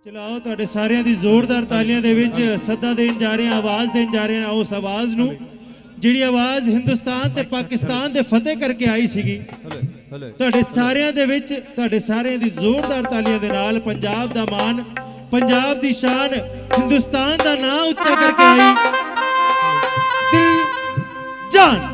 ਚਲਾਓ ਤੁਹਾਡੇ ਸਾਰਿਆਂ ਦੀ ਜ਼ੋਰਦਾਰ ਤਾਲੀਆਂ ਦੇ ਵਿੱਚ ਸੱਦਾ ਦੇਣ ਜਾ ਰਹੇ ਹਾਂ, ਆਵਾਜ਼ ਦੇਣ ਜਾ ਰਹੇ ਹਾਂ ਉਸ ਆਵਾਜ਼ ਨੂੰ ਜਿਹੜੀ ਆਵਾਜ਼ ਹਿੰਦੁਸਤਾਨ ਤੇ ਪਾਕਿਸਤਾਨ ਦੇ ਫਤਿਹ ਕਰਕੇ ਆਈ ਸੀਗੀ। ਤੁਹਾਡੇ ਸਾਰਿਆਂ ਦੇ ਵਿੱਚ ਤੁਹਾਡੇ ਸਾਰਿਆਂ ਦੀ ਜ਼ੋਰਦਾਰ ਤਾਲੀਆਂ ਦੇ ਨਾਲ ਪੰਜਾਬ ਦਾ ਮਾਣ, ਪੰਜਾਬ ਦੀ ਸ਼ਾਨ, ਹਿੰਦੁਸਤਾਨ ਦਾ ਨਾਂ ਉੱਚਾ ਕਰਕੇ ਆਈ ਦਿਲ ਜਾਨ।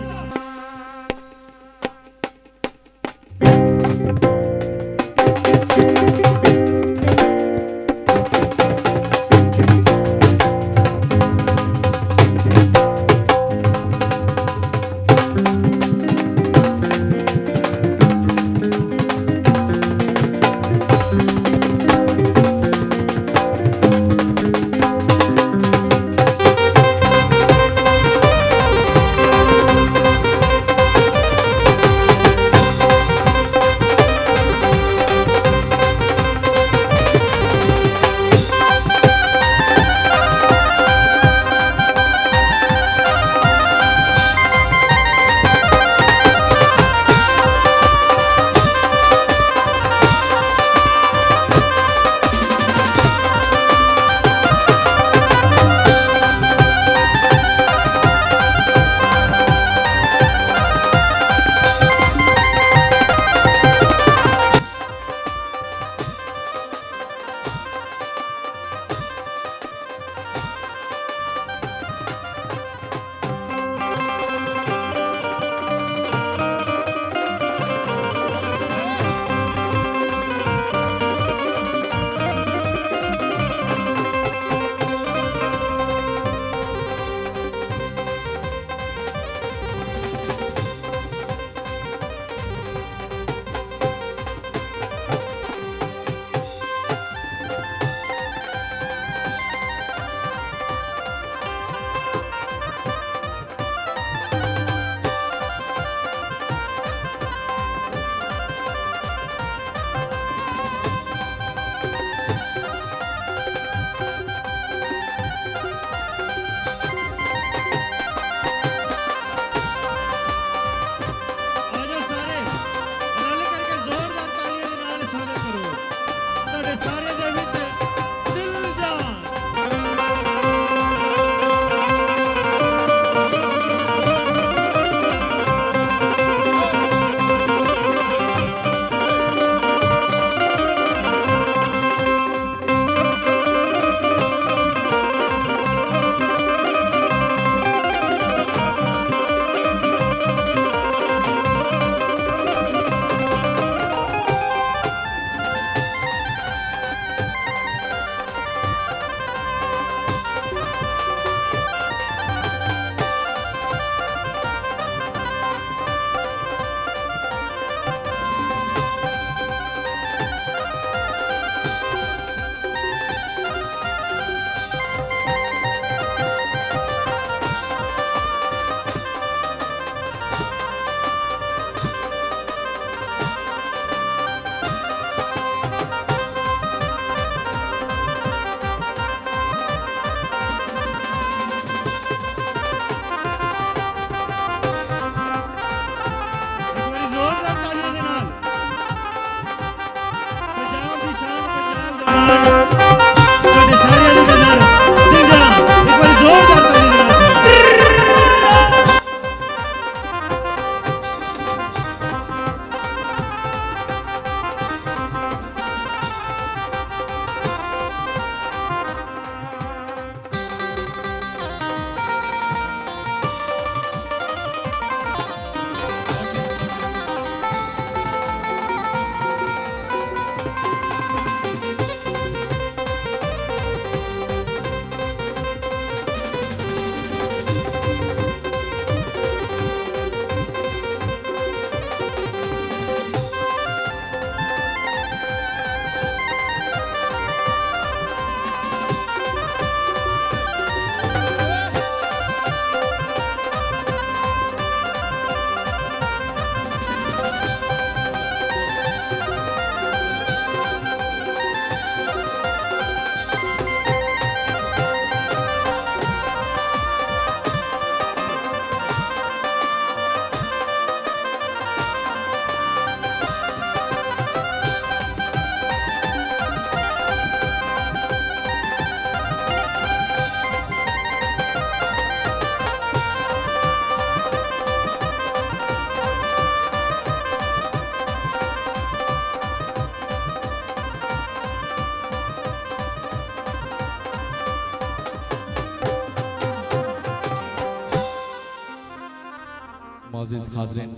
मोअज़्ज़िज़ हाज़रीन,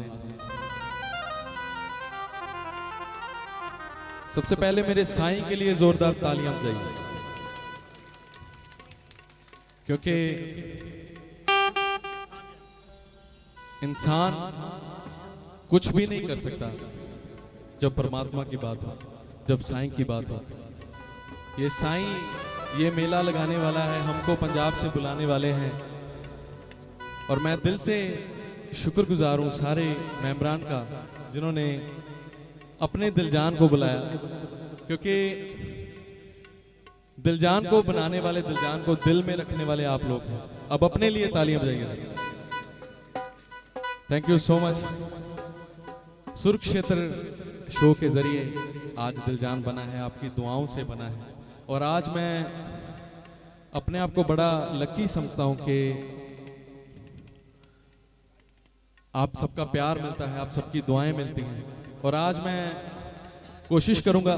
सबसे पहले मेरे साईं के लिए जोरदार तालियां बजाइए, क्योंकि इंसान कुछ भी नहीं कर सकता जब परमात्मा की बात हो, जब साईं की बात हो। ये साईं ये मेला लगाने वाला है, हमको पंजाब से बुलाने वाले हैं, और मैं दिल से शुक्रगुजार हूँ सारे मेंबरान का जिन्होंने अपने दिलजान को बुलाया, क्योंकि दिलजान को बनाने वाले, दिलजान को दिल में रखने वाले आप लोग हैं। अब अपने लिए तालियां बजाइए। Thank you so much. Surkshetra show के जरिए आज दिलजान बना है, आपकी दुआओं से बना है, और आज मैं अपने आप को बड़ा लकी समझता हूं कि आप सबका प्यार मिलता है, आप सबकी दुआएं मिलती हैं। और आज मैं कोशिश करूंगा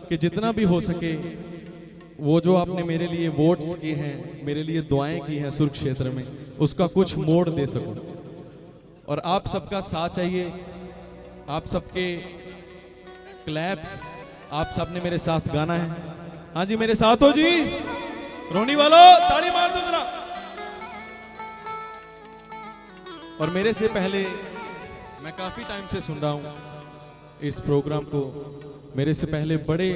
कि जितना भी हो सके वो जो आपने मेरे लिए वोट्स किए हैं, मेरे लिए दुआएं की हैं सुरक्षेत्र में, उसका कुछ मोड़ दे सकूं। और आप सबका साथ चाहिए, आप सबके क्लैप्स, आप सबने मेरे साथ गाना है। हाँ जी, मेरे साथ हो जी, रोनी वालों ताली मार दो जरा। और मेरे से पहले मैं काफी टाइम से सुन रहा हूं इस प्रोग्राम को, मेरे से पहले बड़े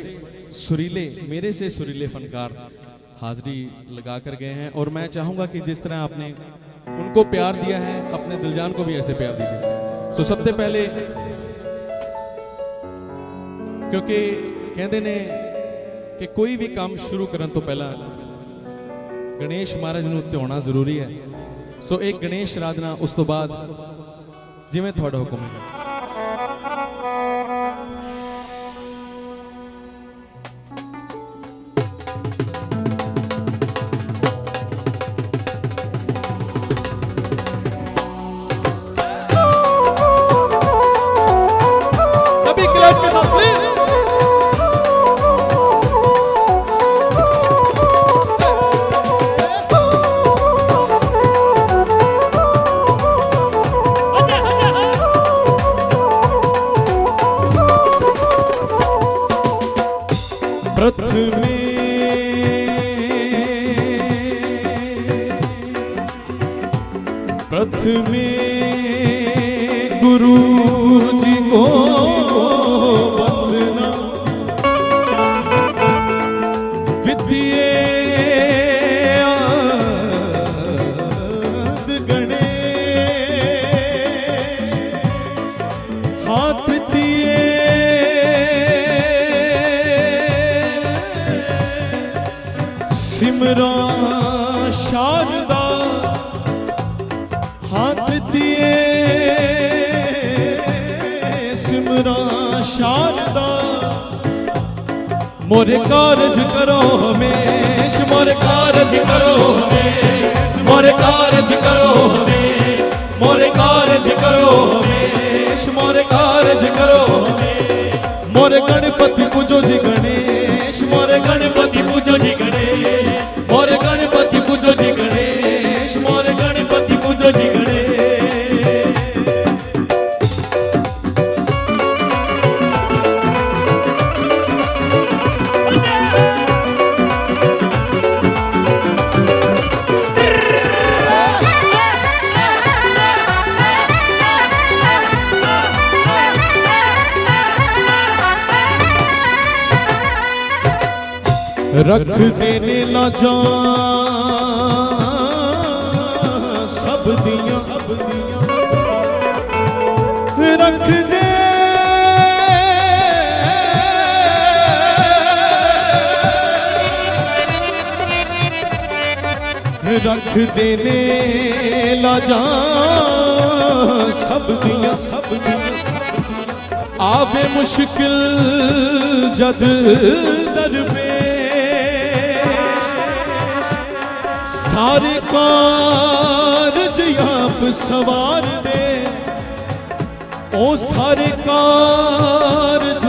सुरीले, मेरे से सुरीले फनकार हाजिरी लगा कर गए हैं, और मैं चाहूंगा कि जिस तरह आपने उनको प्यार दिया है, अपने दिलजान को भी ऐसे प्यार दीजिए। तो सबसे पहले, क्योंकि कहते ने कि कोई भी काम शुरू करने तो पहला गणेश महाराज नूं ध्याना जरूरी है। सो एक गणेश आराधना, उस तो बाद जिवें तुहाडा हुक्म है। सभी क्लैप के साथ प्लीज। प्रथमे गुरु जी को वंदना, विद्ये आदि गणेश, हाथ दिए सिमरा शारदा, हाथ दिए सिमरा शारदा, मोरे कारज करो हमेश, मोरे कारज करो हमेश, मोरे कारज करो हमेश, मोरे कारज करो हमेश, मोरे कारज करो हमेश। मोरे गणपति पूजो जी गणेश, मोरे गणपति पूजो जी गणेश, मोरे गणपति पूजो जी गणेश, मोरे गणपति पूजो जी गणेश। रख देने ला जा सब दियां, रख दे रख देने ला जा सब दियां, सब दियां। आवे मुश्किल जद दरपेश, सारे कारज आप सवार दे, ओ सारे कारज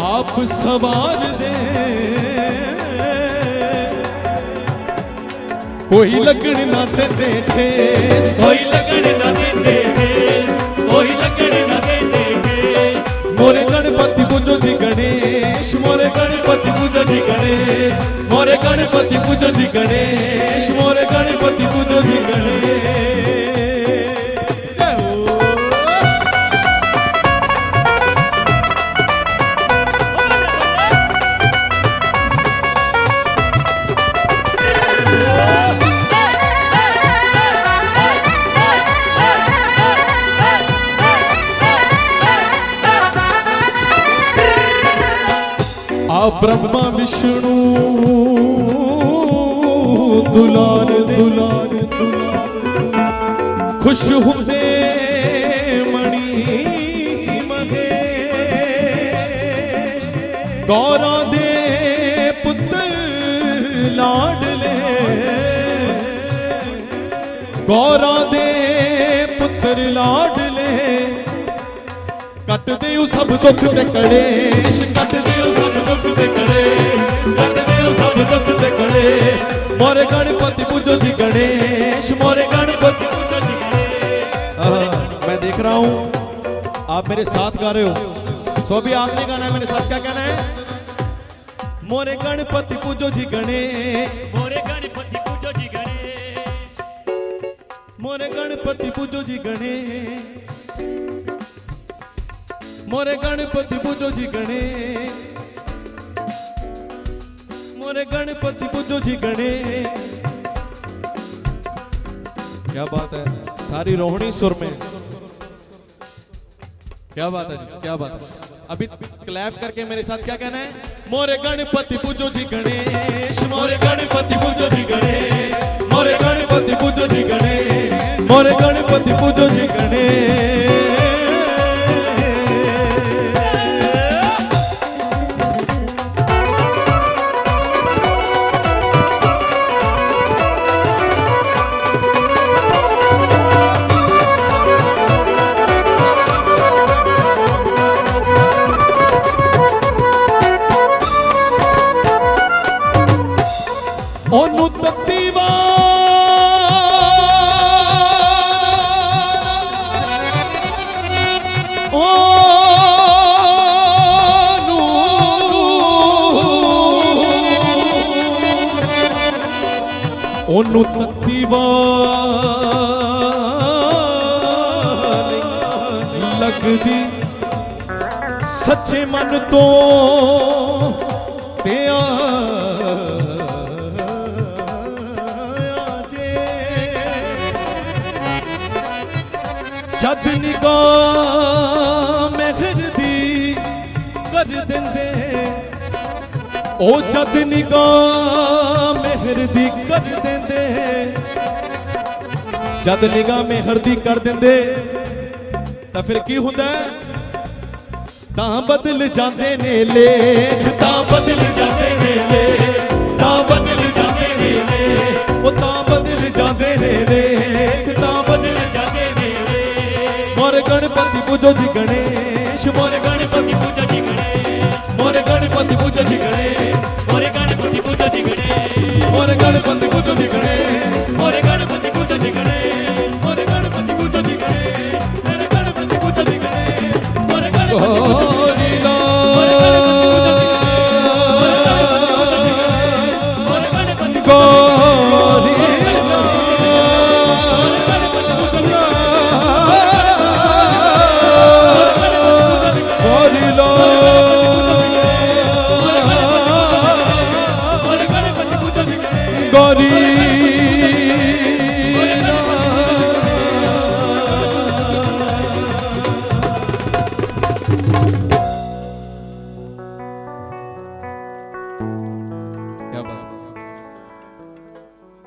आप सवार दे। कोई लगन ना देते ठेस, कोई लगन ना देते ठेस, कोई लगन न देंगे। मोरे गणपति पूजो जी गणेश, मोरे गणपति पूजो जी गणेश, मोरे गणपति पूजो जी गणेश, मोरे गणपति पूजो जी गणेश। ब्रह्मा विष्णु दुलार दुलार खुश होंदे मणि महेश, गौरा दे पुत्र लाडले, गौरा दे पुत्र लाडले, कट दियो सब दुख ते कलेश, कट दियो सब दुख ते कलेश, कट दियो सब दुख ते कलेश। मोरे गणपति पूजो जी गणेश, मोरे गणपति पूजो जी गणेश। मैं देख रहा हूं आप मेरे साथ गा रहे हो, सो भी आपने गाना है मेरे साथ। क्या कहना है? मोरे गणपति पूजो जी गणेश, मोरे गणपति पूजो जी गणेश, मोरे गणपति पूजो जी गणेश, मोरे गणपति पूजो जी गणेश, मोरे गणपति पूजो जी गणेश। क्या बात है, सारी रोहिणी सुर में। क्या बात है जी, क्या बात है। अभी क्लैप करके मेरे साथ क्या कहना है? मोरे गणपति पूजो जी गणेश, मोरे गणपति पूजो जी गणेश, मोरे गणपति पूजो जी गणेश, मोरे गणपति पूजो जी गणेश। ओनु तत्तीवा ओनु ओनु तत्तीवा लगदी सच्चे मन तो पिया जद निगाह मेहर दी कर देंदे, ओ जद निगाह मेहर दी कर देंदे, जद निगाह मेहर दी कर देंदे तां फिर की हुंदा है? तां बदल जांदे ने लेख, तां बदल जांदे ने लेख, तां बदल जांदे ने लेख, ओ तां बदल जांदे ने लेख, तां बदल जांदे ने लेख। मोरे गणपति पूजो जी गणेश, मोरे गणपति पूजो जी गणेश, मोरे गणपति पूजो जी गणेश, मोरे गणपति पूजो जी गणेश, मोरे गणपति पूजो जी गणेश, मोरे गणपति पूजो जी गणेश, मोरे गणपति पूजो जी गणेश, मोरे गणपति पूजो जी गणेश, मोरे गणपति गौरी लाल, मोरे गणपति गौरी क्या बात।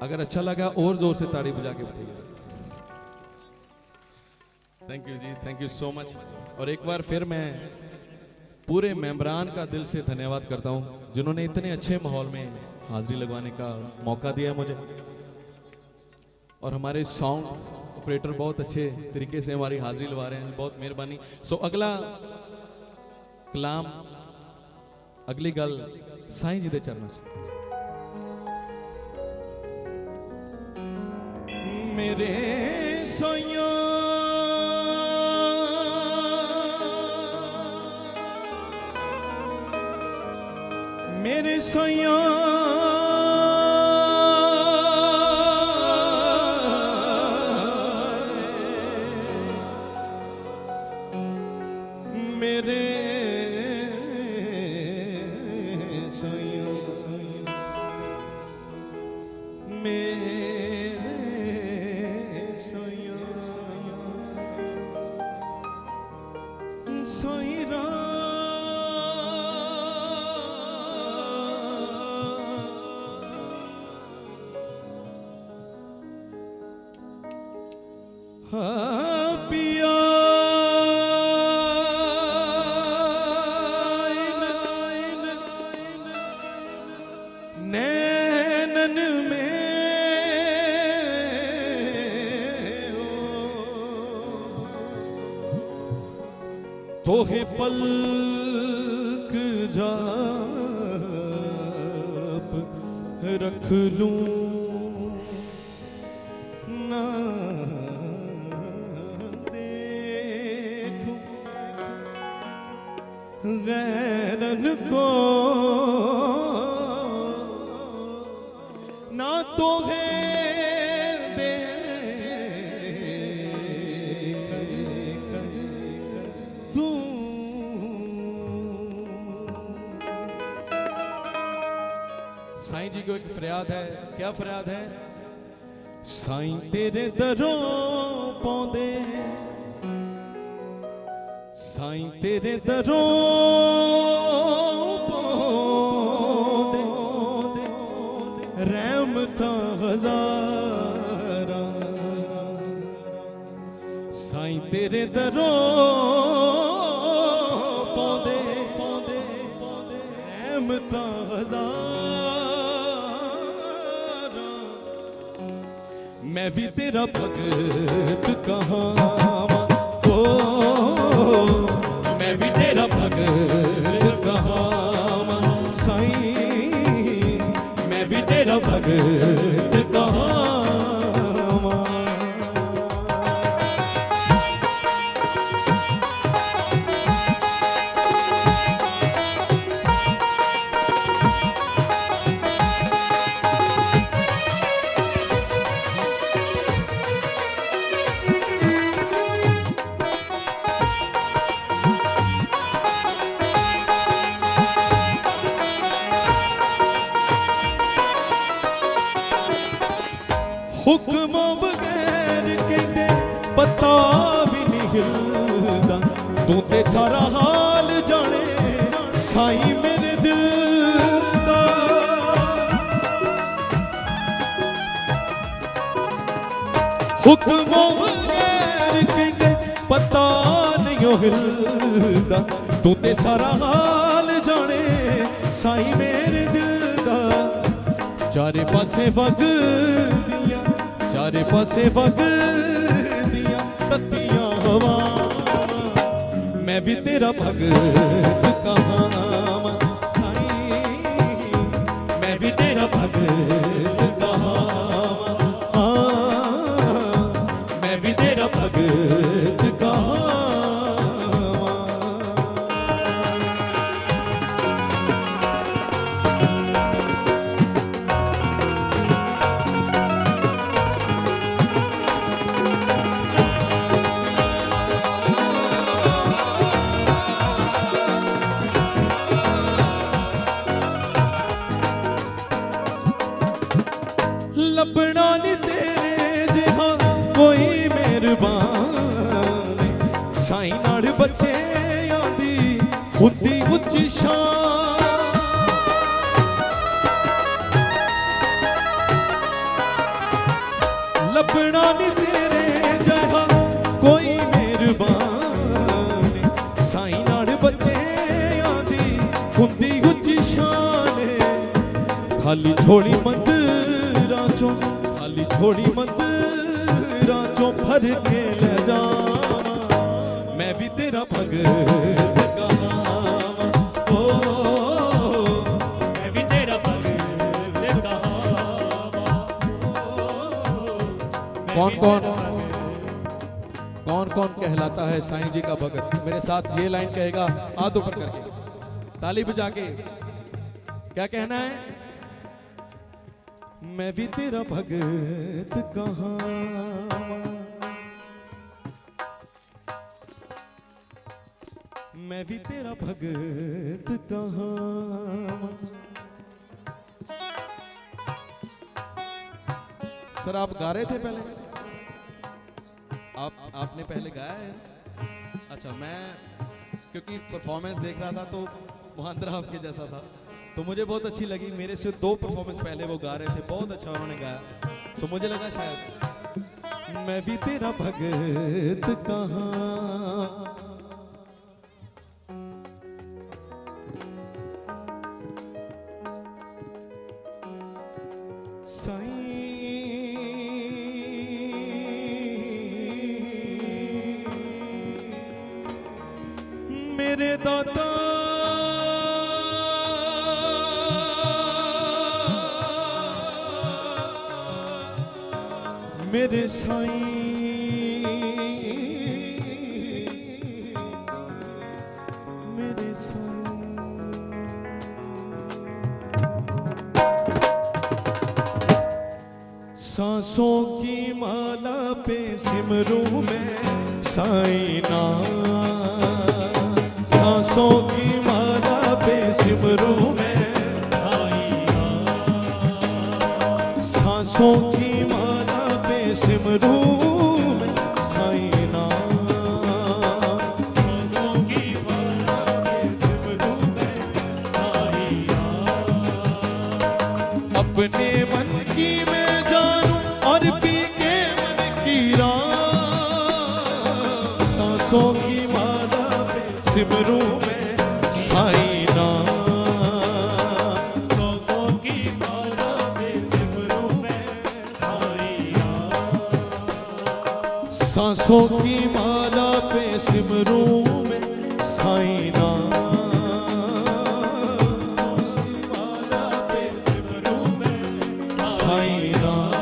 अगर अच्छा लगा और जोर से ताड़ी बजा के बताइए। थैंक यू जी, थैंक यू सो मच। और एक बार फिर मैं पूरे मेंबरान का दिल से धन्यवाद करता हूं जिन्होंने इतने अच्छे माहौल में हाजिरी लगवाने का मौका दिया है मुझे। और हमारे साउंड ऑपरेटर बहुत अच्छे तरीके से हमारी हाजिरी लगा रहे हैं, बहुत मेहरबानी। सो अगला कलाम, अगली गल साईं जी दे चरणों च। मेरे साईं मेरे सैया मेरे सैया मेरे सैया सैरा पिया नैनन में तोहे पलक जाप रख लूं ना देखूं गैरन को ना तोहे साईं जी को एक फरियाद है। क्या फरियाद है? साईं तेरे दरों पौंदे साईं तेरे दरों पौंदे रहमता हज़ारा साईं तेरे दरों पौंदे रहमता हज़ारा मैं भी तेरा भगत कहां ओ मैं भी तेरा भगत कहां साईं मैं भी तेरा भगत कहां हुक्म बगैर कहते पता भी नहीं हिलदा तू ते सारा हाल जाने साईं मेरे दिल दा हुक्म बगैर कहते पता नहीं हिलदा तू ते सारा हाल जाने साईं मेरे दिल दा चारे पासे वगदियां चारे पासे वगदियां तत्तियां हवा मैं भी तेरा भगत कहां साईं मैं भी तेरा भगत कहां मैं भी तेरा भगत कहां लभना नहीं तेरे जिहा कोई मेहरबान साईं नाल बच्चे आंदी खुदी उच्ची शान लभना नहीं तेरे जिहा कोई मेहरबान साईं नाल बच्चे आंदी खुदी उच्ची शान खाली छोड़ी मत खाली छोड़ी मंदिरां चों भर के ले जा मैं भी तेरा भगत कहां ओ मैं भी तेरा भगत कहां कौन कौन कहलाता है साईं जी का भगत? मेरे साथ ये लाइन कहेगा हाथ ऊपर करके ताली बजा के क्या कहना है? मैं भी तेरा भगत कहाँ, मैं भी तेरा भगत कहाँ। सर आप गा रहे थे पहले? आपने पहले गाया है? अच्छा, मैं क्योंकि परफॉर्मेंस देख रहा था तो मुहांदरा आपके जैसा था, तो मुझे बहुत अच्छी लगी। मेरे से 2 परफॉर्मेंस पहले वो गा रहे थे, बहुत अच्छा उन्होंने गाया, तो मुझे लगा शायद मैं भी तेरा भगत कहाँ, मेरे दाता मेरे साईं, मेरे सांसों की माला पे सिमरूं मैं साईं नाम, सांसों की माला पे सिमरूं मैं साईं नाम, सांसों की माला पे सिमरूं मैं साईं नाम, सांसों की माला पे सिमरूं मैं साईं नाम। अपने मन की मैं जानूं और पी के मन की राम, सांसों की माला पे सिमरूं मैं साईं नाम, सांसों की माला पे सिमरूं मैं साईं नाम, सांसों की माला पे सिमरूं मैं साईं नाम, माला पे सिमरूं मैं साईं नाम।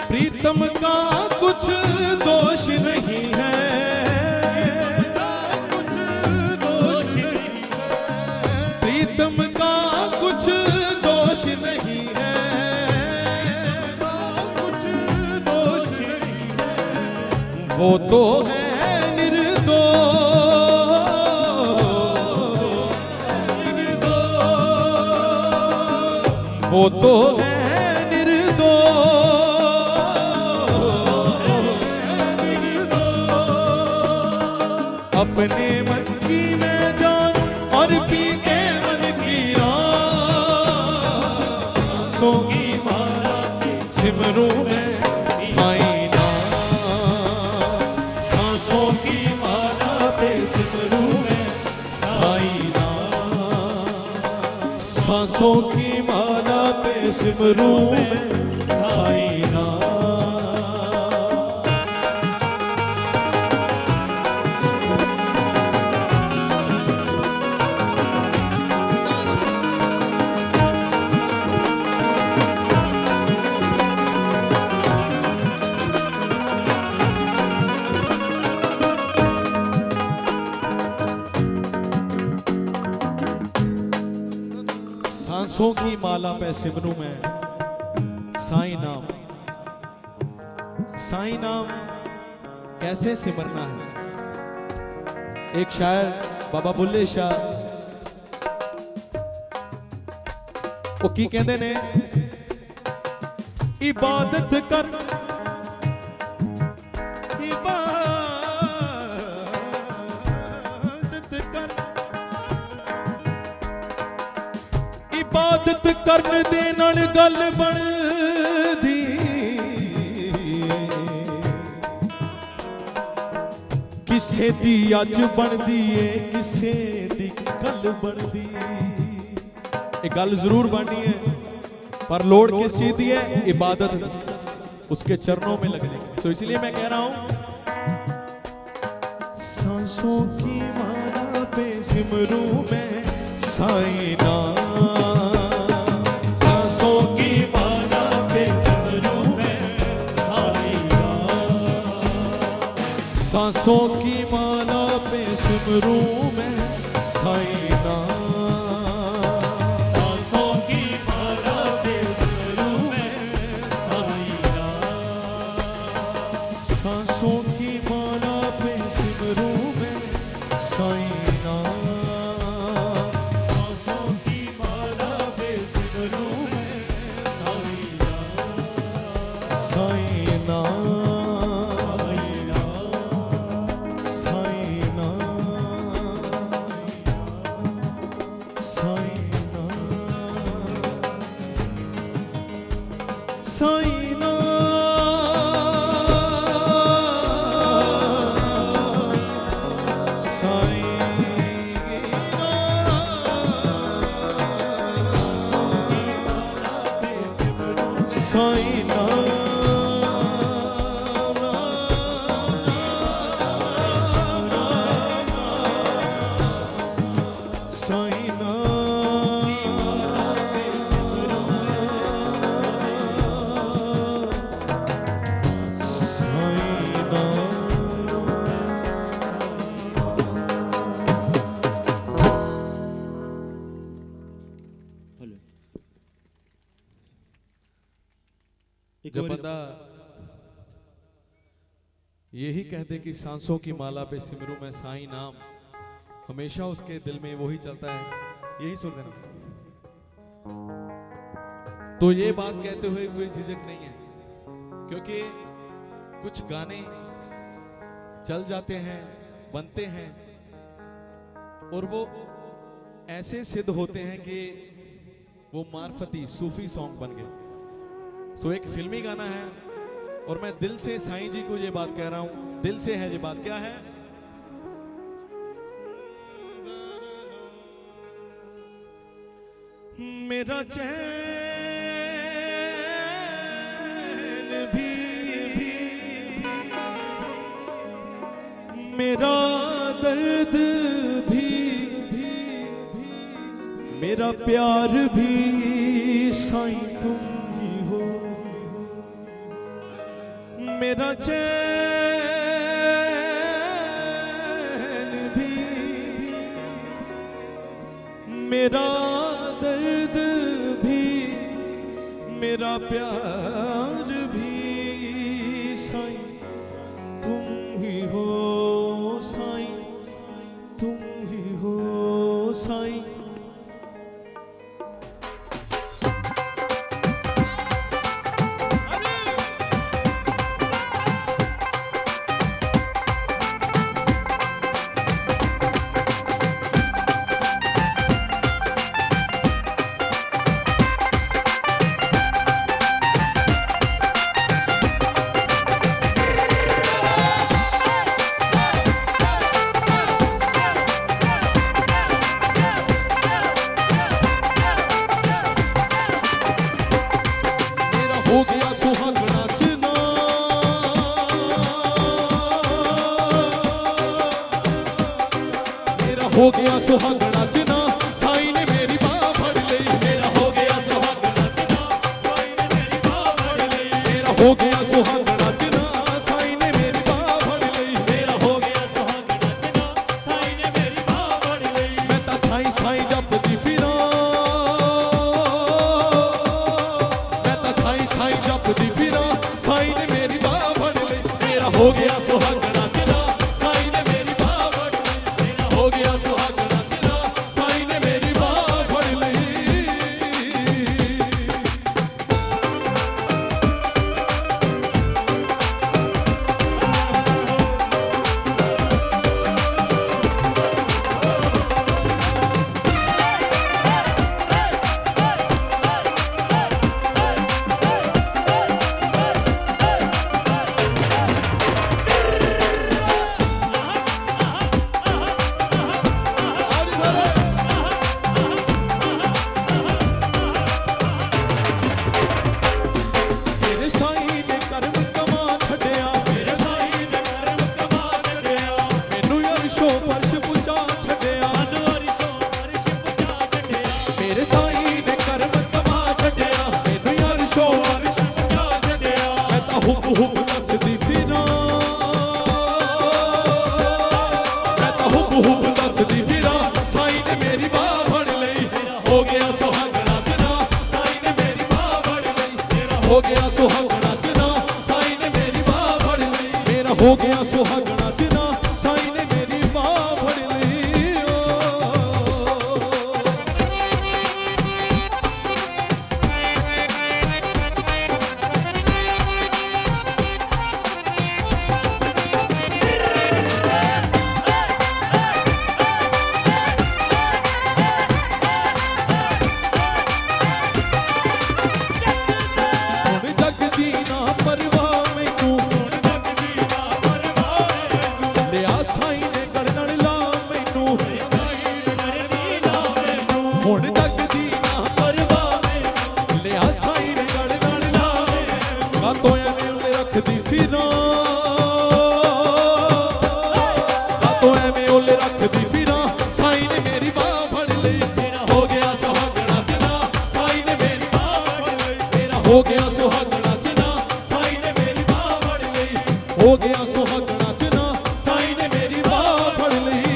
प्रीतम का कुछ दोष नहीं है, कुछ दोष नहीं है, प्रीतम का कुछ दोष नहीं है, कुछ दोष नहीं है, वो तो है निर्दोष, वो तो है अपने मन की मैं जानूं और पी के मन की राम, सांसों की माला सिमरूं मैं साईं नाम, सांसों की माला पे सिमरूं मैं साईं नाम, सांसों की माला पे सिमरूं मैं साईं नाम। सांसों की माला पे सिमरूं मैं साईं नाम, साईं नाम कैसे सिमरना है? एक शायर बाबा बुल्ले शाह वो की कहते ने, इबादत कर इबादत करन दे नाल गल बनदी, किसे दी अज बनदी है किसे दी गल बनदी। एक गल जरूर बननी है, पर लोड़ किस चीज की है? इबादत दी, उसके चरणों में लगने की। तो इसलिए मैं कह रहा हूं, सांसों की माला पे सिमरू मैं साईं नाम, सांसों की माला पे सिमरू मैं साईं नाम, सांसों की माला पे सिमरू मैं साईं नाम, सांसों की माला पे सिमरू मैं साईं नाम, सांसों की माला पे सिमरू मैं साईं नाम, सांसों की माला पे सिमरू मैं साईं नाम, साईं नाम, साईं नाम, साईं नाम, साईं नाम, साईं हेलो जब बंदा यही कह दे कि सांसों की माला पे सिमरू मैं साईं नाम, हमेशा उसके दिल में वही चलता है, यही सुन देना। तो ये बात कहते हुए कोई झिझक नहीं है, क्योंकि कुछ गाने चल जाते हैं, बनते हैं, और वो ऐसे सिद्ध होते हैं कि वो मार्फती सूफी सॉन्ग बन गए। सो एक फिल्मी गाना है, और मैं दिल से साईं जी को ये बात कह रहा हूं, दिल से है ये बात। क्या है? मेरा चैन भी मेरा दर्द भी मेरा प्यार भी साईं तुम ही हो। मेरा चैन भी मेरा दर्द भी मेरा प्यार भी साईं तुम ही हो, साईं तुम ही हो, साईं। मेरे साईं ने कर्म कमा छड्या मैनू यार शो अर्श जा छड्या मैं तां हुक हुक दसदी फिरां मैं तां हुक हुक दसदी फिरां साईं ने मेरी बाह फड़ लई हो गया सुहागना जना साईं ने मेरी बाह फड़ लई मेरा हो गया सुहागना जना साईं ने मेरी बाह फड़ लई मेरा हो गया सुहागना जना साईं ने मेरी बाह फड़ लई ਹੁਣ ਜਗ ਦੀ ਨਾ ਪਰਵਾਹ ਮੈਨੂੰ जग दी ना परवाह ਲਿਆ ਸਾਈਂ ਨੇ ਗੜ ਨਾਲ ਲਾ ਮੈਨੂੰ साईं करनी ना मैनू ਹੁਣ ਜਗ ਦੀ ਨਾ ਪਰਵਾਹ ਮੈਨੂੰ ਲਿਆ ਸਾਈਂ ਨੇ ਗੜ ਨਾਲ ਲਾ ਕਾਤੋਂ ਐਵੇਂ ਉਹਨੇ ਰੱਖਦੀ ਫਿਰਾਂ ਕਾਤੋਂ ਐਵੇਂ ਉਹਨੇ ਰੱਖਦੀ ਫਿਰਾਂ ਸਾਈਂ ਨੇ ਮੇਰੀ ਬਾਹ ਫੜ ਲਈ ਮੇਰਾ ਹੋ ਗਿਆ ਸੁਹਾਗਣਾ ਜਨਾ ਸਾਈਂ ਨੇ ਮੇਰੀ ਬਾਹ ਫੜ ਲਈ ਮੇਰਾ ਹੋ ਗਿਆ ਸੁਹਾਗਣਾ ਜਨਾ ਸਾਈਂ ਨੇ ਮੇਰੀ ਬਾਹ ਫੜ ਲਈ ਹੋ ਗਿਆ ਸੁਹਾਗਣਾ ਜਨਾ ਸਾਈਂ ਨੇ ਮੇਰੀ ਬਾਹ ਫੜ ਲਈ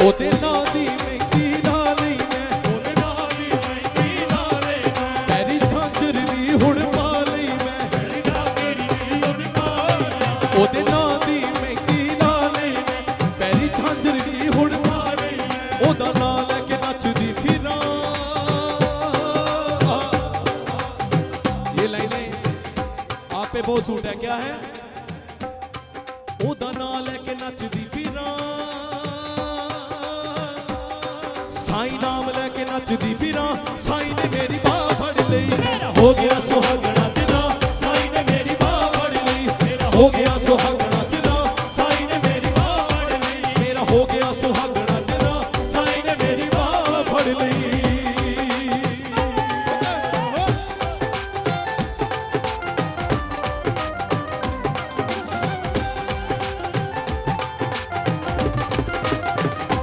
ਉਹਦੇ ਨਾਂ ਦੀ ਮਹਿੰਦੀ ਲਾ ਲਈ ਮੈਂ ਉਹਦੇ ਨਾਂ ਦੀ ਮਹਿੰਦੀ ਲਾ ਲਈ ਮੈਂ ਪੈਰੀ ਝਾਂਜਰ ਵੀ ਹੁਣ ਪਾ ਲਈ ਮੈਂ ਮੇਰੀ ਜਾਗਰੀ ਹੁਣ ਮਾਰਿਆ ਉਹਦੇ ਨਾਂ ਦੀ ਮਹਿੰਦੀ ਲਾ ਲਈ ਮੈਂ ਪੈਰੀ ਝਾਂਜਰ ਵੀ ਹੁਣ ਪਾ ਲਈ ਮੈਂ ਉਹਦਾ ਨਾਂ ਲੈ ਕੇ ਨੱਚਦੀ ਫਿਰਾਂ ਇਹ ਲਾਈਨੇ ਆਪੇ ਬਹੁਤ ਸੂਟ ਹੈ ਕਿਆ ਹੈ ਉਹਦਾ ਨਾਂ ਲੈ ਕੇ ਨੱਚਦੀ ਫਿਰਾਂ ਸਾਈਂ ਨਾਮ ਲੈ ਕੇ ਨੱਚਦੀ ਫਿਰਾਂ ਸਾਈਂ ਨੇ ਮੇਰੀ ਬਾਹ ਫੜ ਲਈ ਹੋ ਗਿਆ ਸੁਹਾਗਣਾ ਜਨਾ ਸਾਈਂ ਨੇ ਮੇਰੀ ਬਾਹ ਫੜ ਲਈ ਮੇਰਾ ਹੋ ਗਿਆ ਸੁਹਾਗਣਾ ਜਨਾ ਸਾਈਂ ਨੇ ਮੇਰੀ ਬਾਹ ਫੜ ਲਈ ਮੇਰਾ ਹੋ ਗਿਆ ਸੁਹਾਗਣਾ ਜਨਾ ਸਾਈਂ ਨੇ ਮੇਰੀ ਬਾਹ ਫੜ ਲਈ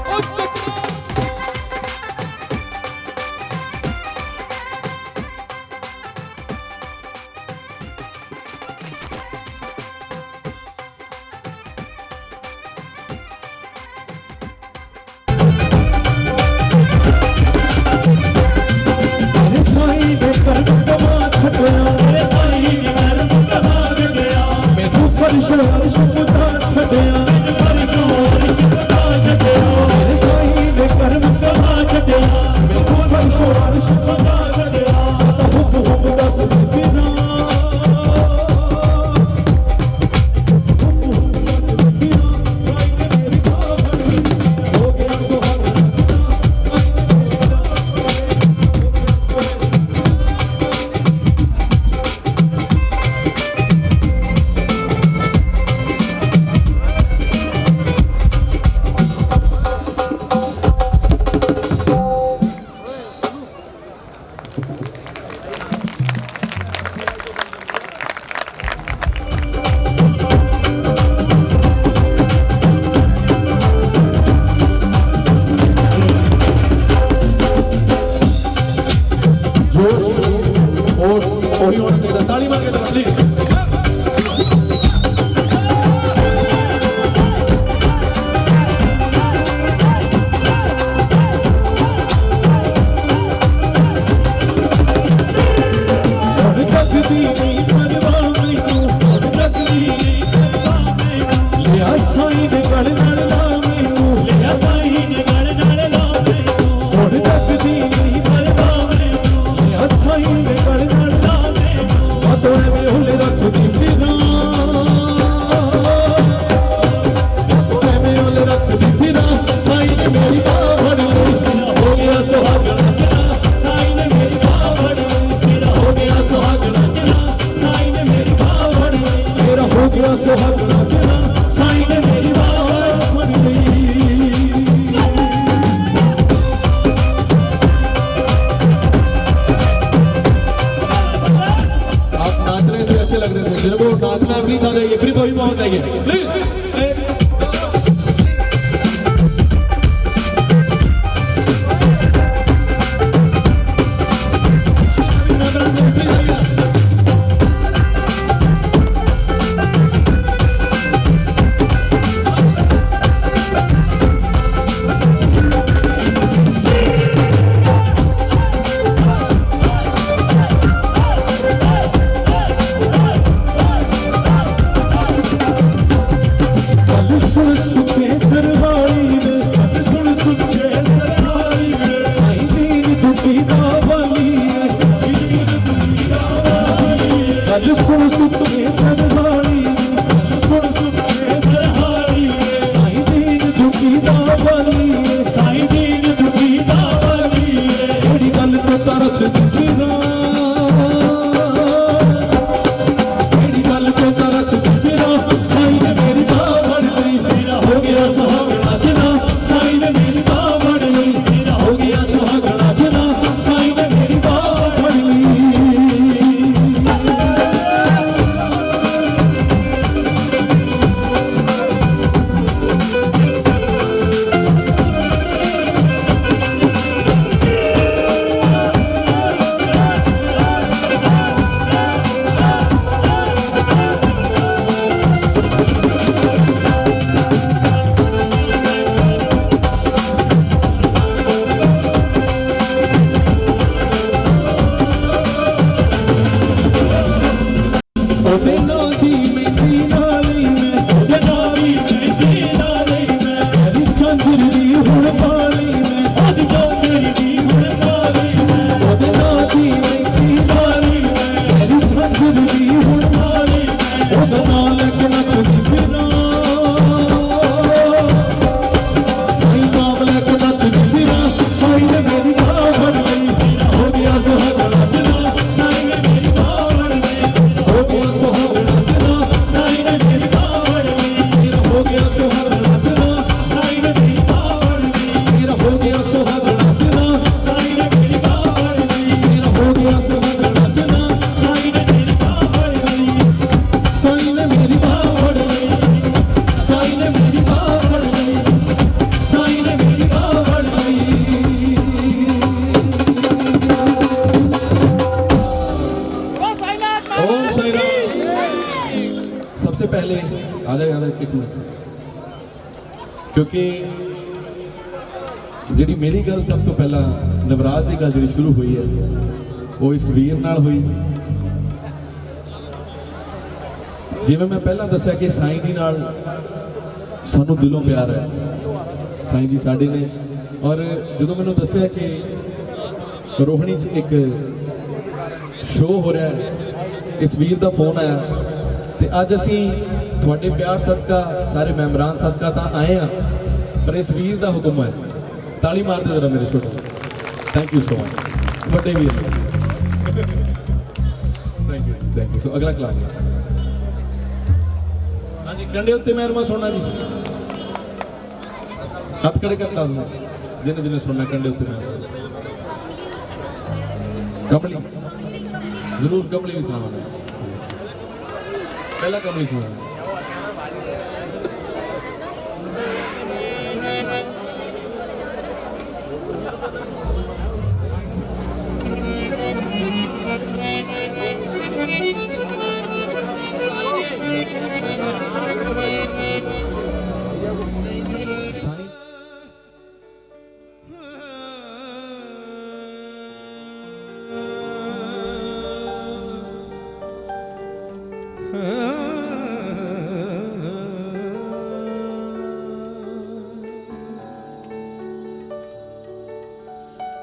ਉਹ ਚੱਕਰ ਮੇਰੇ ਸਾਈਂ ਦੇ ਕਰਮ ਕਮਾ ਛੱਡਿਆ ਮੇਰੇ ਸਾਈਂ ਦੇ ਕਰਮ ਕਮਾ ਛੱਡਿਆ ਮੈਨੂੰ ਫਰਸ਼ ਅਰਸ਼ ਪੁੱਤਾ ਛੱਡਿਆ ਮੈਨੂੰ ਫਰਸ਼ੋਂ ਅਰਸ਼ ਪੁੱਤਾ ਛੱਡਿਆ ਮੇਰੇ ਸਾਈਂ ਦੇ ਕਰਮ ਕਮਾ ਛੱਡਿਆ ਮੈਨੂੰ ਫਰਸ਼ੋਂ ਅਰਸ਼ ਪੁੱਤਾ ਛੱਡਿਆ ਤਾਂ ਹੁਕ ਹੁਕ ਦੱਸਦੀ ਫਿਰਾਂ ਹੋ ਗਿਆ ਸੁਹਾਗਣਾ ਉਹੀ ਹੋਣਾ ਚਾਹੀਦਾ ਤਾਲੀ ਮਾਰ ਕੇ ਪਲੀਜ਼ ਜਗਦੀ ਨਹੀਂ ਪਰਵਾਹ ਮੈਨੂੰ ਜਗਦੀ ਨਹੀਂ ਪਰਵਾਹ ਮੈਨੂੰ ਲਿਆ ਸਾਈਂ ਦੇ ਗੜ ਨਾਲ ਲਾ ਮੈਨੂੰ ਲਿਆ ਸਾਈਂ ਦੇ ਗੜ ਨਾਲ ਲਾ ਮੈਨੂੰ ਹੁਣ ਜਗਦੀ ਨਹੀਂ ਪਰਵਾਹ ਮੈਨੂੰ ਲਿਆ ਸਾਈਂ ਦੇ ਗੜ ਨਾਲ ਲਾ ਮੈਨੂੰ मिल सकता है, ये फ्री बॉय पहुंच जाएंगे प्लीज। सबसे पहले आ जाए एक मिनट, क्योंकि जी मेरी गल सब तो पहला नवराज की गल जी शुरू हुई है वो इस वीर नाल हुई। जिवें मैं पहला दस्या कि साईं जी नाल सानू दिलों प्यार है, साईं जी साडे ने। और जो मैंने दस्या कि रोहिणी च एक शो हो रहा है, इस वीर का फोन आया तो अज असी थोड़े प्यार सदका सारे मैंबरान सदका तो आए हैं, पर इस वीर का हुक्म है। ताली मार दे जरा मेरे छोटे, थैंक यू सो मच बड़े वीर, थैंक यू। सो अगला क्लास हाँ जी, कंडे उत्ते मेहरमा सुनना जी, हाथ खड़े करता जिन्हें जिन्हें सुनना कंडे उत्ते मेहरमा। कमली जरूर, कमली भी सुना, पहला कमली सुना।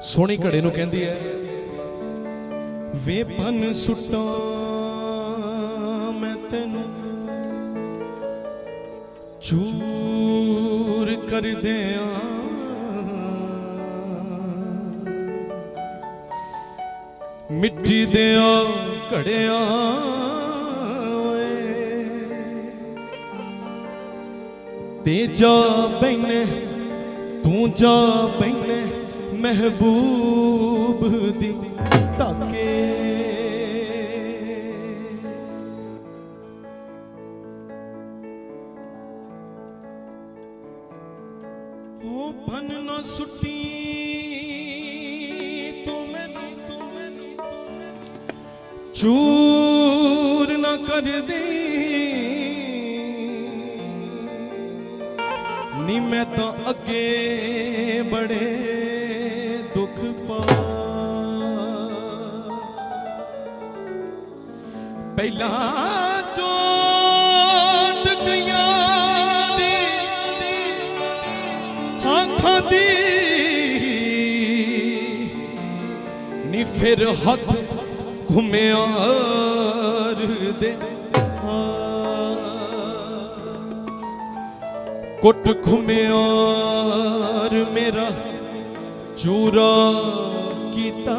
सोहनी घड़े नूं कहंदी है, वे पन सुट्टा मैं तेनू चूर कर दिया, मिट्टी दिया घड़िया ते जा बैने तू जा बैने महबूब दी टाके। फन न सुटी तू मैनू चूर न कर दी नी मैं तो अगे बड़े दुख पा पहला चोट गया हाथां दी नी फिर हथ घुमियार दे कुट घुमियार मेरा चूरा कीता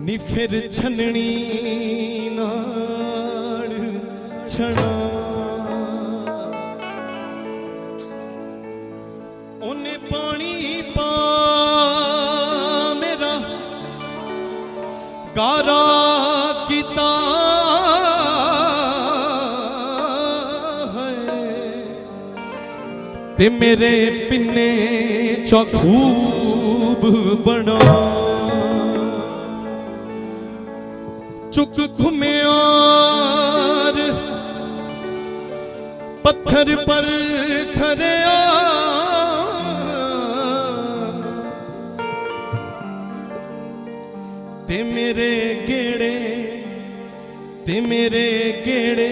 नी फिर छननी नाल छना ओने पानी पा मेरा गारा कीता ते मेरे पिन्ने चा खूब बना चुक घुमियार पत्थर पर थरिया ते मेरे गेड़े ते मेरे गेड़े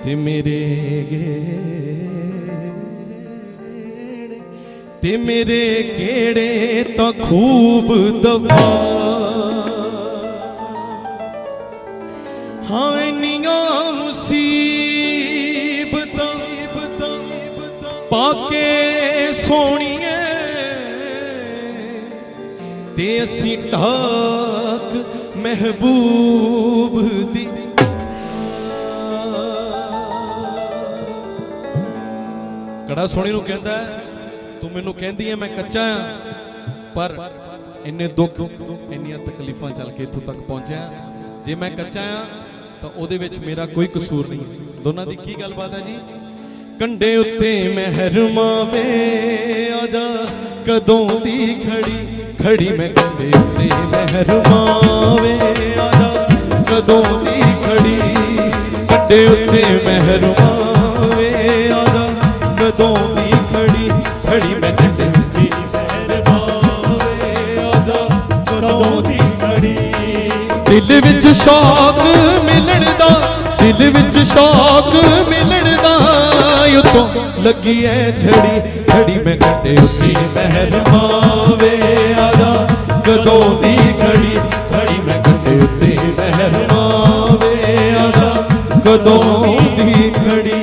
ते मेरे ते मेरे गेड़े तो खूब दबा हाँ इन्नियां मुसीबतां पाके सोनिए ते असीं ढाक महबूब दी कड़ा सोनी नूं कहंदा तू मैनू कहती है मैं कच्चा हाँ पर इन्ने दुख इन्नियां तकलीफां चल के इत्थों तक पहुंचा जे मैं कच्चा हाँ तो उहदे विच मेरा कोई कसूर नहीं दोनों दी की गलबात है जी कंडे उत्ते महरमा वे आजा कदों दी खड़ी खड़ी मैं कंडे उत्ते महरमा वे आजा कदों दी खड़ी कंडे उत्ते महरमा वे आजा कदों दी खड़ी खड़ी मैं कंडे उत्ते महरमा वे आजा कदों दी खड़ी दिल विच शौक मिलन दा दिल विच शौक मिलन दा उतों लगी है छड़ी छड़ी मैं कंडे उत्ते महरमा वे आजा कदों दी खड़ी खड़ी मैं कंडे उत्ते महरमा वे आजा कदों दी खड़ी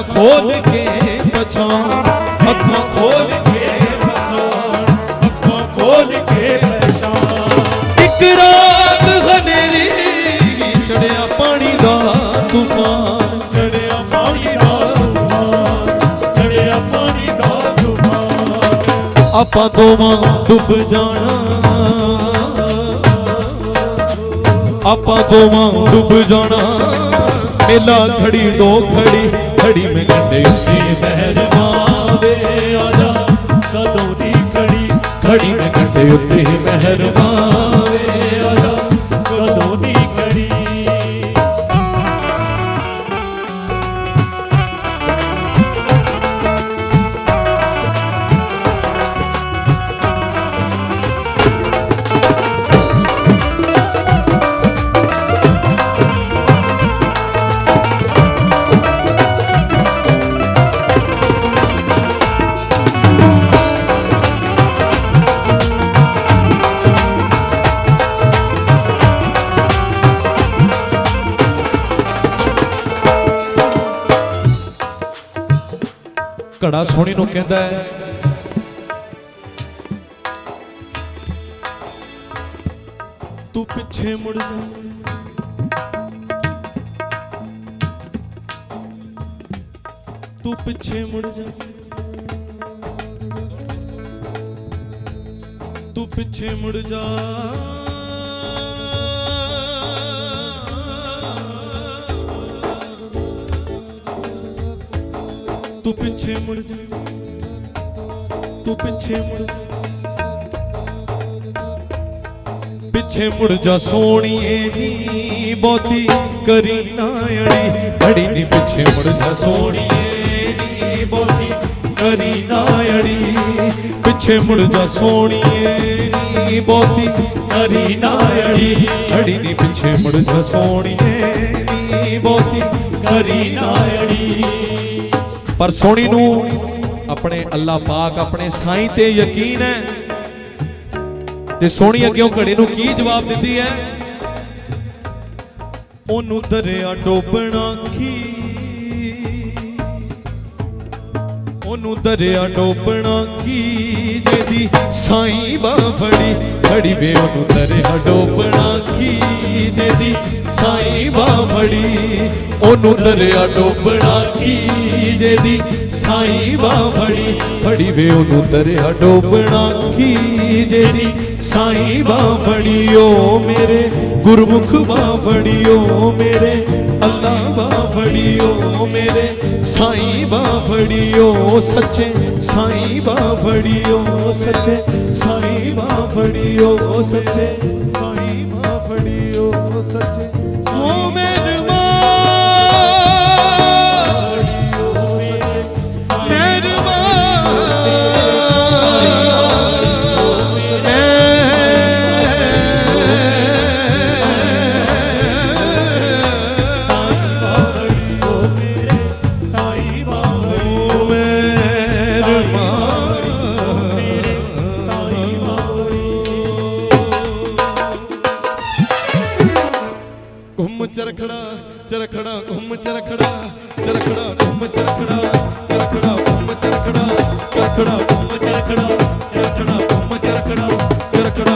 खोल के पछान अखा खोल के पछान अखा खोल के पछान एक रात हनेरी चढ़िया पानी दा तूफान चढ़िया पानी दा तूफान चढ़िया पानी दा तूफान आपां दोवां डुब जाना आपां दोवां डुब जाना मेला खड़ी दो खड़ी खड़ी में कंडे उत्ते महरमा वे आजा कदों दी खड़ी खड़ी में कंडे उत्ते महरमा वे आजा कदों दी खड़ी घड़ा सोहनी नूं कहंदा है तू पिछे मुड़ जा, तू पिछे मुड़ जा, तू पिछे मुड़ जा, तू पिछे मुड़ जा, तू पिछे मुड़ जा, पिछे मुड़ जा सोहणीए नी बहुती करी ना अड़ी, अड़ी नी पिछे मुड़ जा सोहणीए नी बहुती करी ना अड़ी, पिछे मुड़ जा सोहणीए नी बहुती करी ना अड़ी, अड़ी नी पिछे मुड़ जा सोहणीए नी बहुती करी ना अड़ी। पर सोहणी नूं अपने अल्लाह पाक अपने साईं ते यकीन है ते सोहणी अग्यों घड़े नूं की जवाब दिंदी है ओनू दरिया डोबना की, ओनू दरिया डोबना की जेदी साईं बा फड़ी, फड़ी वे ओनू दरिया डोबना की जेदी साईं बा फड़ी, ओनू दरिया डोबना की जेदी साईं बा फड़ी, फड़ी वे ओनू दरिया डोबना की जेदी साईं बा फड़ी। ओ मेरे गुरमुख बा फड़ी, ओ मेरे अल्लाह बा फड़ी, ओ मेरे साईं बा फड़ी, ओ सच्चे साईं बा फड़ी, ओ सच्चे साईं बा फड़ी, ओ सच्चे साईं बा फड़ी, ओ सच्चे ओ मेरे चरखड़ा चरखड़ा घुम चरखड़ा चरखड़ा घुम चरखड़ा चरखड़ा घुम चरखड़ा चरखड़ा घुम चरखड़ा चरखड़ा घुम चरखड़ा चरखड़ा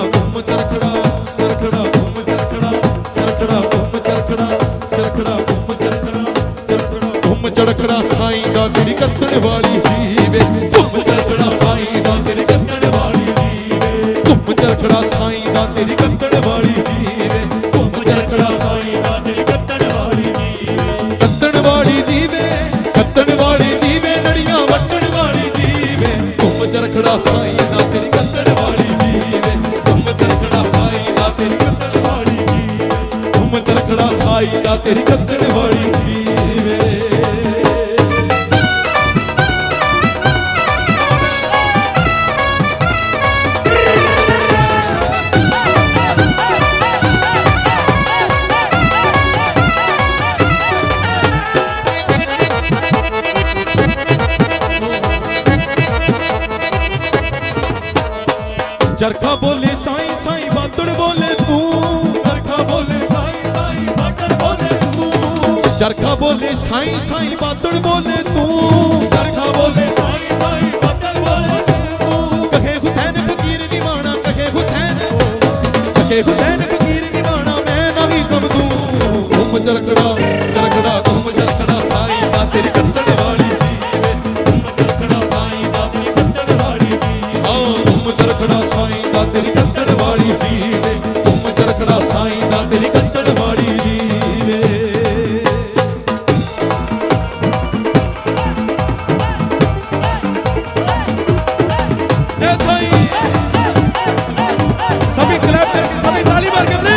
घुम चरखड़ा चरखड़ा घुम चरखड़ा चरखड़ा घुम चरखड़ा चरखड़ा घुम चरखड़ा चरखड़ा घुम चरखड़ा साईं दा तेरी कत्तण वाली जीवे, घुम चरखड़ा साईं दा तेरी कत्तण वाली जीवे, घुम चरखड़ा साईं दा तेरी कत्तण वाली जीवे, घुम चरखड़ा साईं दा तेरी कत्तण वाली जीवे, कत्तण वाली जीवे, कत्तण वाली जीवे नड़ियां वट्टण वाली जीवे, घुम चरखड़ा साईं दा तेरी कत्तण वाली जीवे, घुम चरखड़ा साईं दा तेरी कत्तण वाली जीवे, घुम चरखड़ा साईं दा तेरी कत्तण वाली जीवे। चरखा बोले साईं साईं बातड़ बोले तू, चरखा बोले साईं साईं बातड़ बोले तू, चरखा बोले साईं साईं बातड़ बोले तू, चरखा बोले साईं साईं बातड़ बोले तू, कहे हुसैन फकीर निमाना, कहे हुसैन फकीर निमाना, मैं नवी सब तू, घुम चरखड़ा चरखड़ा घुम चरखड़ा साईं दा तेरी कत्तण वाली जीवे, घुम चरखड़ा साईं दा तेरी कत्तण वाली जीवे, घुम चरखड़ा साईं दा तेरी कत्तण वाली जीवे, घुम चरखड़ा साईं दा तेरी कत्तण वाली जीवे। सभी क्लैप करके सभी ताली मार के अपने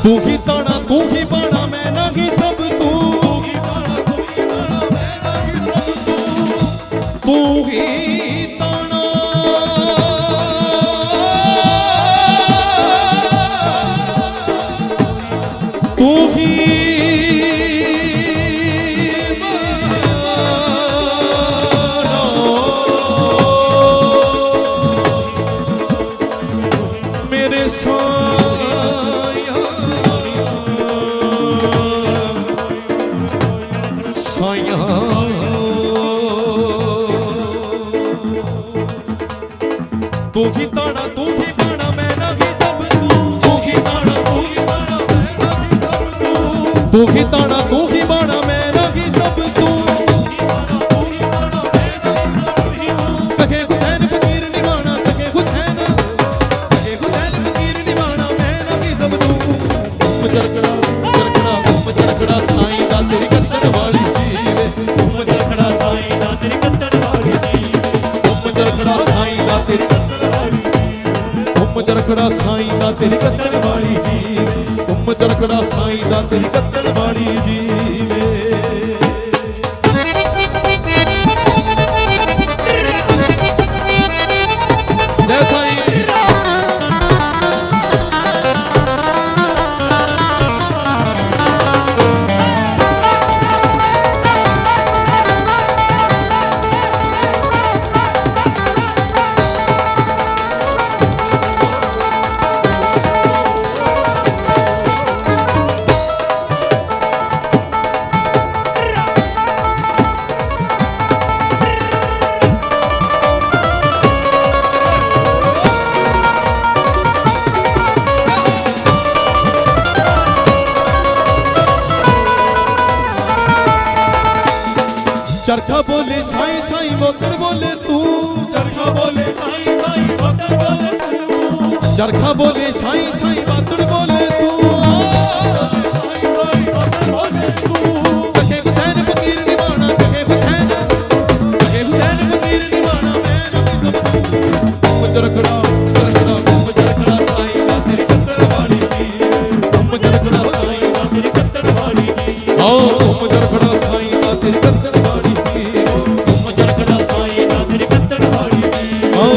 तू ही ताना तू ही बाना मैं ना ही सब तू, तू ही ताना तू ही मेरे साथ तू ही ताना तू ही बाणा मैं रागी सब तू कहे हुसैन फकीर निभाना कहे हुसैन फकीर निभाना मैं रागी सब तू चरखड़ा चरखड़ा चरखड़ा साईं दा तेरी कत्तन वाली जीवे चरखड़ा साईं दा तेरी कत्तन वाली जी चरखड़ा साईं दा तेरी कत्तन वाली चरखड़ा साईं दा तेरी कत्तन वाली जीवे चरखड़ा साईं दा तेरी कत्तन वाली जीवे जय साईं चरखा बोले साईं साईं बोकड़ बोले तू चरखा बोले साईं साईं बोकड़ बोले तू चरखा बोले साईं साईं बोकड़ बोले तू कहे हुसैन फकीर निभाना कहे हुसैन फकीर निभाना मैं चरखड़ा चरखड़ा चरखड़ा साईं दा तेरी कत्तन वाली जी चरखड़ा साईं दा तेरी कत्तन वाली जी आओ चरखड़ा साईं दा तेरी कत्तन वाली चरखड़ा साईं दा तेरी कत्तन वाली आओ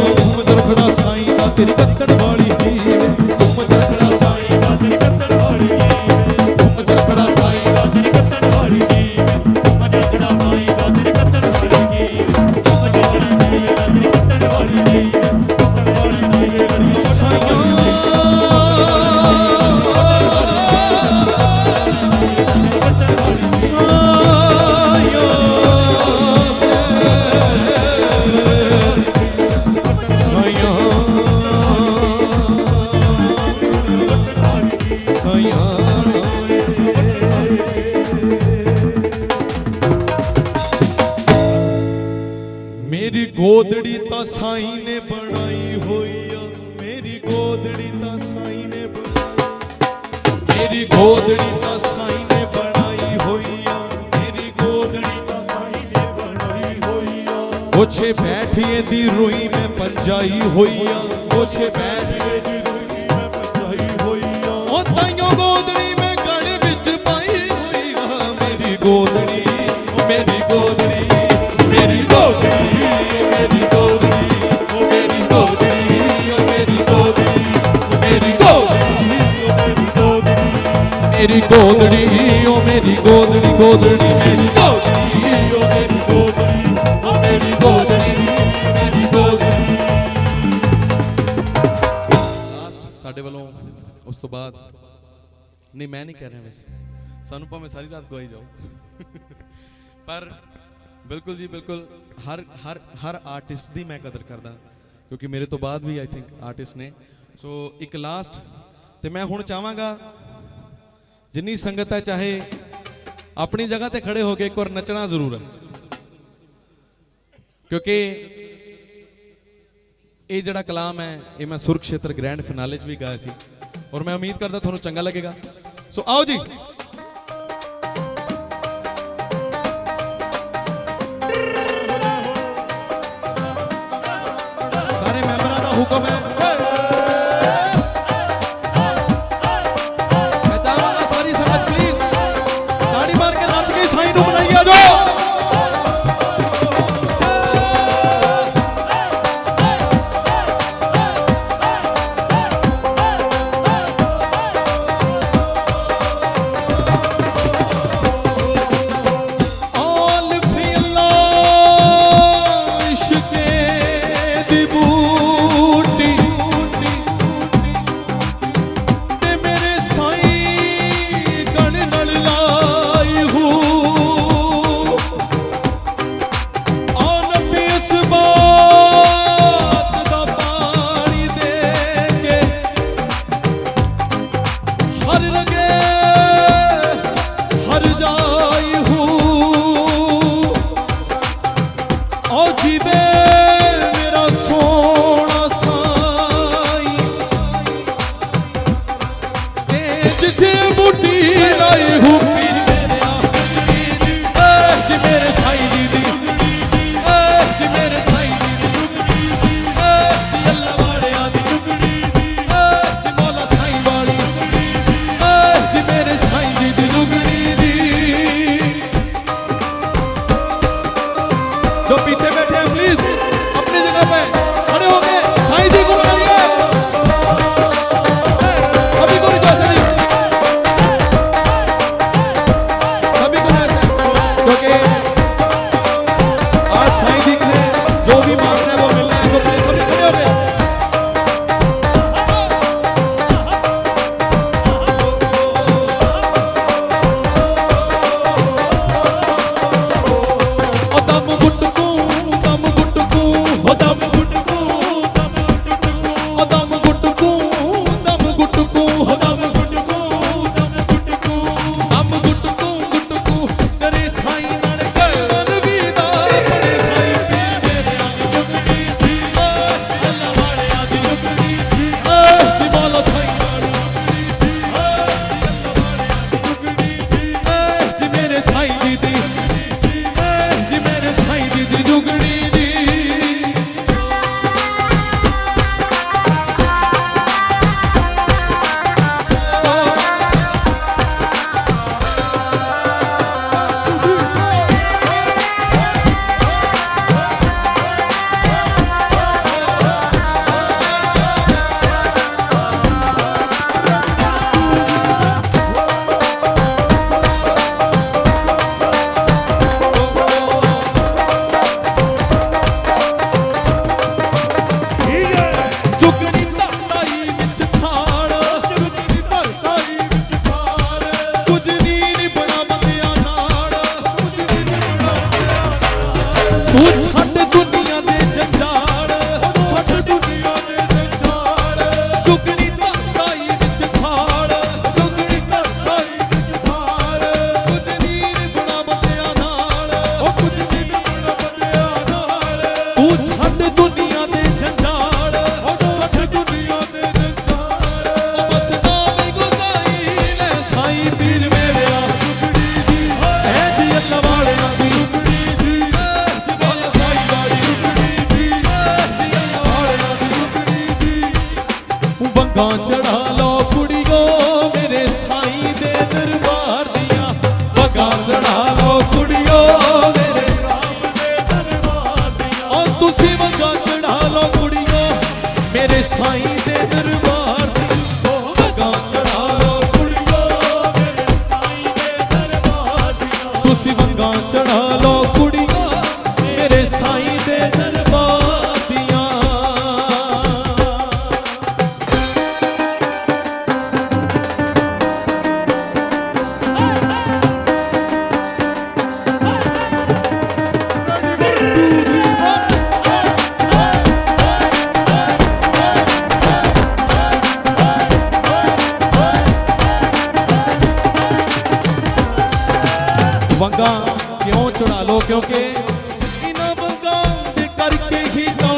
चरखड़ा साईं दा तेरी कत्तन वाली चरखड़ा साईं दा तेरी कत्तन वाली चरखड़ा साईं दा तेरी कत्तन वाली चरखड़ा साईं दा तेरी कत्तन वाली मेरी गोदड़ी ता साईं ने बनाई होई आ मेरी गोदड़ी ता साईं ने मेरी गोदड़ी ता साईं ने बनाई होई आ मेरी गोदड़ी ता साईं ने बनाई होई आ ओछे बैठिए दी रुई में पंजाई होई आ ओछे बैठिए दी रुई में पंजाई होई आ ओ ताइयों गोदड़ी में गल विच पाई होई आ मेरी गोदड़ी मेरी गोदड़ी मेरी गोदड़ी मेरी गोदड़ी मेरी गोदड़ी मेरी गोदड़ी मेरी गोदड़ी मेरी गोदड़ी ओ मेरी गोदड़ी गोदड़ी मेरी गोदड़ी ओ मेरी गोदड़ी ओ मेरी गोदड़ी मेरी गोदड़ी लास्ट ਸਾਡੇ ਵੱਲੋਂ ਉਸ ਤੋਂ ਬਾਅਦ ਨਹੀਂ ਮੈਂ ਨਹੀਂ ਕਹਿ ਰਿਹਾ ਵੈਸੇ ਸਾਨੂੰ ਭਾਵੇਂ ਸਾਰੀ ਰਾਤ ਗਵਾਈ ਜਾਓ ਪਰ ਬਿਲਕੁਲ ਜੀ ਬਿਲਕੁਲ ਹਰ ਆਰਟਿਸਟ ਦੀ ਮੈਂ ਕਦਰ ਕਰਦਾ ਕਿਉਂਕਿ ਮੇਰੇ ਤੋਂ ਬਾਅਦ ਵੀ ਆਈ ਥਿੰਕ ਆਰਟਿਸਟ ਨੇ ਸੋ ਇੱਕ ਲਾਸਟ ਤੇ ਮੈਂ ਹੁਣ ਚਾਹਾਂਗਾ ਜਿੰਨੀ ਸੰਗਤ ਹੈ ਚਾਹੇ ਆਪਣੀ ਜਗ੍ਹਾ ਤੇ ਖੜੇ ਹੋ ਕੇ ਇੱਕ ਵਾਰ ਨੱਚਣਾ ਜ਼ਰੂਰ ਹੈ ਕਿਉਂਕਿ ਇਹ ਜਿਹੜਾ ਕਲਾਮ ਹੈ ਇਹ ਮੈਂ ਸੁਰਖਸ਼ੇਤਰ ਗ੍ਰੈਂਡ ਫਿਨਾਲੇ 'ਚ ਵੀ ਗਾਇਆ ਸੀ ਔਰ ਮੈਂ ਉਮੀਦ ਕਰਦਾ ਤੁਹਾਨੂੰ ਚੰਗਾ ਲੱਗੇਗਾ ਸੋ ਆਓ ਜੀ ਸਾਰੇ ਮੈਂਬਰਾਂ ਦਾ ਹੁਕਮ ਹੈ ਮੈਂ ਚਾਹਾਂਗਾ ਸਾਰੀ ਸੰਗਤ ਪਲੀਜ਼ ਤਾੜੀ ਮਾਰ ਕੇ ਨੱਚ ਕੇ ਸਾਈਂ ਨੂੰ ਬਣਾਈ ਆ ਜਾਓ साईं दे दरबार दी वंगा चढ़ा लो कुड़ियो मेरे साईं दे दरबार दी तुसी वंगा चढ़ा लो कुड़ियो मेरे साईं दे दरबार दियां वंगा क्यों चढ़ा लो क्योंकि इन्हां वंगा दे करके ही तो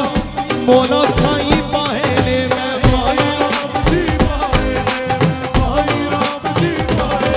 मौला साईं पाए ने मैं साईं राम जी पाए ने साईं राम जी पाए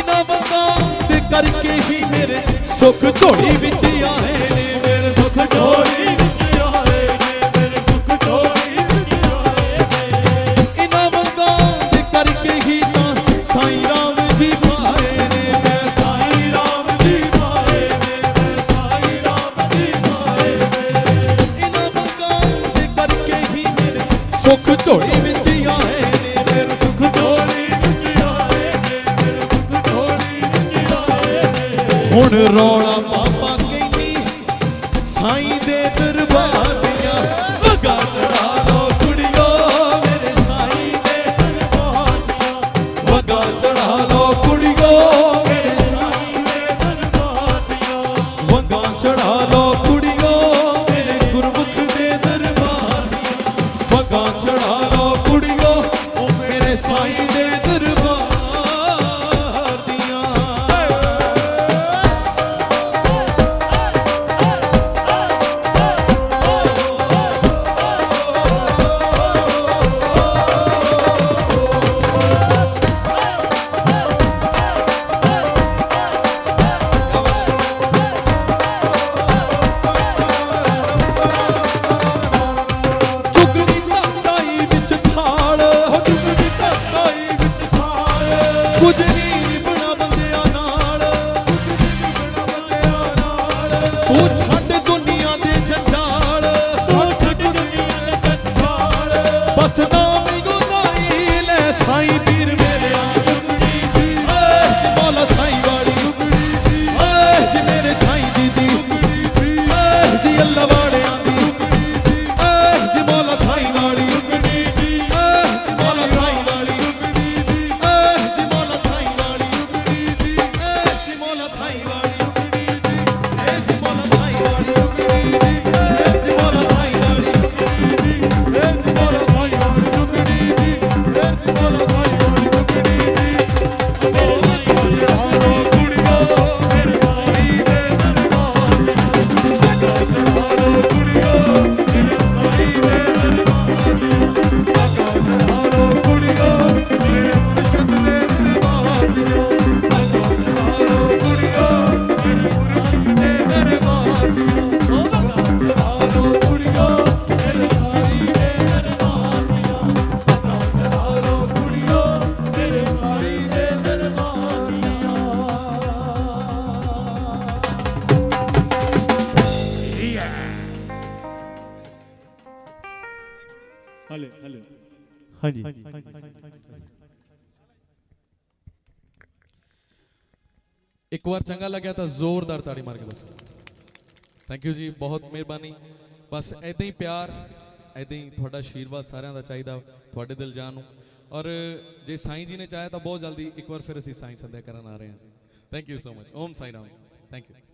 इन्हां वंगा दे करके ही मेरे सुख झोली विच आए ने मेरे सुख झोली विच आए ने मेरे सुख झोली विच आए ने इन्हां वंगा दे करके ही तो साईं राम जी पाए ने मैं साईं राम जी पाए ने मैं साईं राम जी पाए ने इन्हां वंगा दे करके ही मेरे सुख झोली विच आए ने मेरे सुख झोली विच आए ने मेरे सुख झोली विच आए ने हुण रौला पापा कहनी साईं दे दरबार दियां वंगा चढ़ा लो कुड़ियो मेरे साईं दे दरबार दियां वंगा चढ़ा लो कुड़ियो मेरे साईं दे दरबार दियां वंगा चढ़ा लो कुड़ियो मेरे गुरमुख दे दरबार दियां वंगा चढ़ा लो कुड़ियो मेरे साईं दे दरबार दियां ਚੁਗਣੀ ਧਰਤਾਈ ਵਿੱਚ ਥਾਲ ਹੋ ਚੁਗਣੀ ਧਰਤਾਈ ਵਿੱਚ ਥਾਲ ਕੁਝ ਨਹੀਂ ਬਣਾ ਬੰਦਿਆਂ ਨਾਲ ਤੂੰ ਛੱਡ ਦੁਨੀਆ ਦੇ ਜੰਜਾਲ ਤੂੰ ਛੱਡ ਦੁਨੀਆ ਦੇ ਜੰਜਾਲ ਬਸ ਨਾਮ ਗੁਦਾਈ ਲੈ ਸਾਈਂ ਪੀਰ ਮੇਰਿਆ ਜੀ ਮੌਲਾ ਸਾਈਂ ਵਾਲੀ ਜੀ ਮੇਰੇ ਸਾਈਂ ਜੀ ਦੀ ਜੀ ਅੱਲਾ ਵਾਲਿਆਂ ਦੀ ਜੀ ਮੌਲਾ ਸਾਈਂ ਵਾਲੀ ਜੀ ਮੌਲਾ ਸਾਈਂ ਵਾਲੀ ਜੀ ਮੌਲਾ ਸਾਈਂ ਵਾਲੀ ਜੀ ਮੌਲਾ ਸਾਈਂ ਵਾਲੀ ਜੀ ਮੌਲਾ ਸਾਈਂ ਵਾਲੀ ਜੀ ਮੌਲਾ ਸਾਈਂ ਵਾਲੀ ਜੀ ਮੌਲਾ ਸਾਈਂ ਹਲੇ ਹਲੇ ਹਾਂਜੀ एक बार चंगा लग्या तो जोरदार ताड़ी मार के दसो। थैंक यू जी, बहुत मेहरबानी। बस ऐदा ही प्यार, ऐदा ही थोड़ा आशीर्वाद सारिਆਂ ਦਾ ਚਾਹੀਦਾ ਤੁਹਾਡੇ ਦਿਲ ਜਾਨ ਨੂੰ। और जे साईं जी ने चाहे तो बहुत जल्दी एक बार फिर असीं साईं संध्या करन आ रहे हैं। Thank you so much. Om Sai Ram. Thank you.